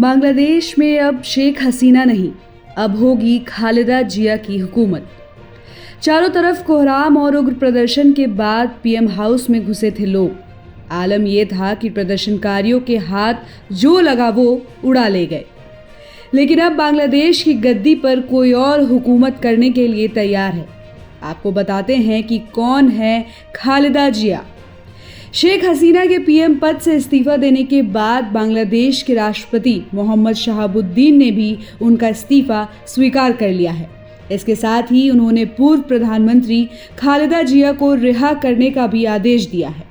बांग्लादेश में अब शेख हसीना नहीं, अब होगी खालिदा जिया की हुकूमत। चारों तरफ कोहराम और उग्र प्रदर्शन के बाद पीएम हाउस में घुसे थे लोग। आलम यह था कि प्रदर्शनकारियों के हाथ जो लगा वो उड़ा ले गए। लेकिन अब बांग्लादेश की गद्दी पर कोई और हुकूमत करने के लिए तैयार है। आपको बताते हैं कि कौन है खालिदा जिया। शेख हसीना के पीएम पद से इस्तीफा देने के बाद बांग्लादेश के राष्ट्रपति मोहम्मद शहाबुद्दीन ने भी उनका इस्तीफा स्वीकार कर लिया है। इसके साथ ही उन्होंने पूर्व प्रधानमंत्री खालिदा जिया को रिहा करने का भी आदेश दिया है।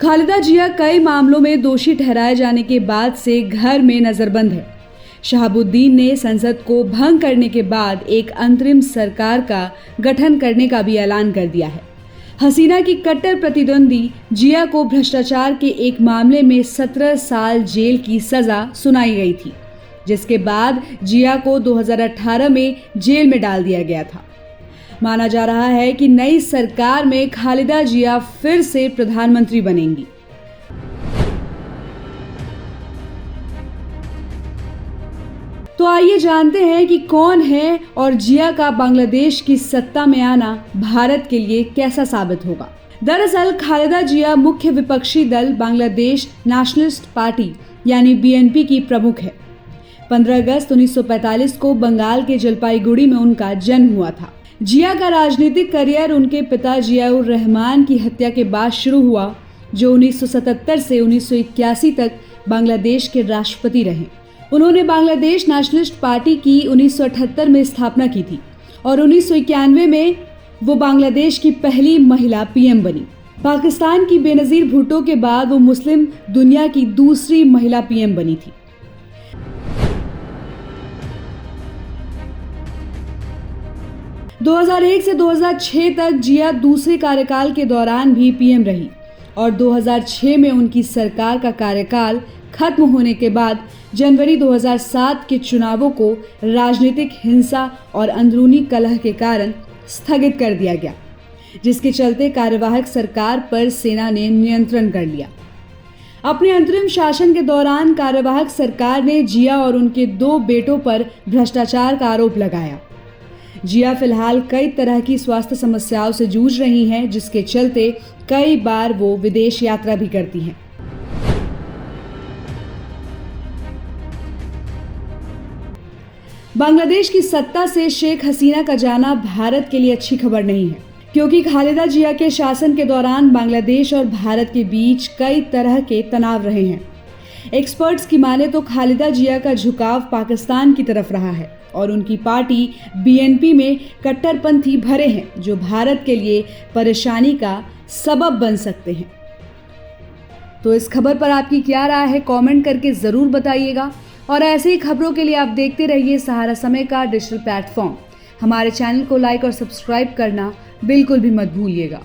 खालिदा जिया कई मामलों में दोषी ठहराए जाने के बाद से घर में नजरबंद है। शहाबुद्दीन ने संसद को भंग करने के बाद एक अंतरिम सरकार का गठन करने का भी ऐलान कर दिया है। हसीना की कट्टर प्रतिद्वंदी जिया को भ्रष्टाचार के एक मामले में 17 साल जेल की सजा सुनाई गई थी, जिसके बाद जिया को 2018 में जेल में डाल दिया गया था। माना जा रहा है कि नई सरकार में खालिदा जिया फिर से प्रधानमंत्री बनेंगी। तो आइए जानते हैं कि कौन है और जिया का बांग्लादेश की सत्ता में आना भारत के लिए कैसा साबित होगा। दरअसल खालिदा जिया मुख्य विपक्षी दल बांग्लादेश नेशनलिस्ट पार्टी यानी बीएनपी की प्रमुख है। 15 अगस्त 1945 को बंगाल के जलपाईगुड़ी में उनका जन्म हुआ था। जिया का राजनीतिक करियर उनके पिता जियाउर रहमान की हत्या के बाद शुरू हुआ, जो 1977 से 1981 तक बांग्लादेश के राष्ट्रपति रहे। उन्होंने बांग्लादेश नेशनलिस्ट पार्टी की 1978 में स्थापना की थी और 1991 में वो बांग्लादेश की पहली महिला पीएम बनी। पाकिस्तान की बेनजीर भुट्टो के बाद वो मुस्लिम दुनिया की दूसरी महिला पीएम बनी थी। – 2001 से 2006 तक जिया दूसरे कार्यकाल के दौरान भी पीएम रही और 2006 में उनकी सरकार का कार्यकाल खत्म होने के बाद जनवरी 2007 के चुनावों को राजनीतिक हिंसा और अंदरूनी कलह के कारण स्थगित कर दिया गया, जिसके चलते कार्यवाहक सरकार पर सेना ने नियंत्रण कर लिया। अपने अंतरिम शासन के दौरान कार्यवाहक सरकार ने जिया और उनके 2 बेटों पर भ्रष्टाचार का आरोप लगाया। जिया फिलहाल कई तरह की स्वास्थ्य समस्याओं से जूझ रही हैं, जिसके चलते कई बार वो विदेश यात्रा भी करती हैं। बांग्लादेश की सत्ता से शेख हसीना का जाना भारत के लिए अच्छी खबर नहीं है, क्योंकि खालिदा जिया के शासन के दौरान बांग्लादेश और भारत के बीच कई तरह के तनाव रहे हैं। एक्सपर्ट्स की माने तो खालिदा जिया का झुकाव पाकिस्तान की तरफ रहा है और उनकी पार्टी बीएनपी में कट्टरपंथी भरे हैं, जो भारत के लिए परेशानी का सबब बन सकते हैं। तो इस खबर पर आपकी क्या राय है, कमेंट करके ज़रूर बताइएगा। और ऐसे ही खबरों के लिए आप देखते रहिए सहारा समय का डिजिटल प्लेटफॉर्म। हमारे चैनल को लाइक और सब्सक्राइब करना बिल्कुल भी मत भूलिएगा।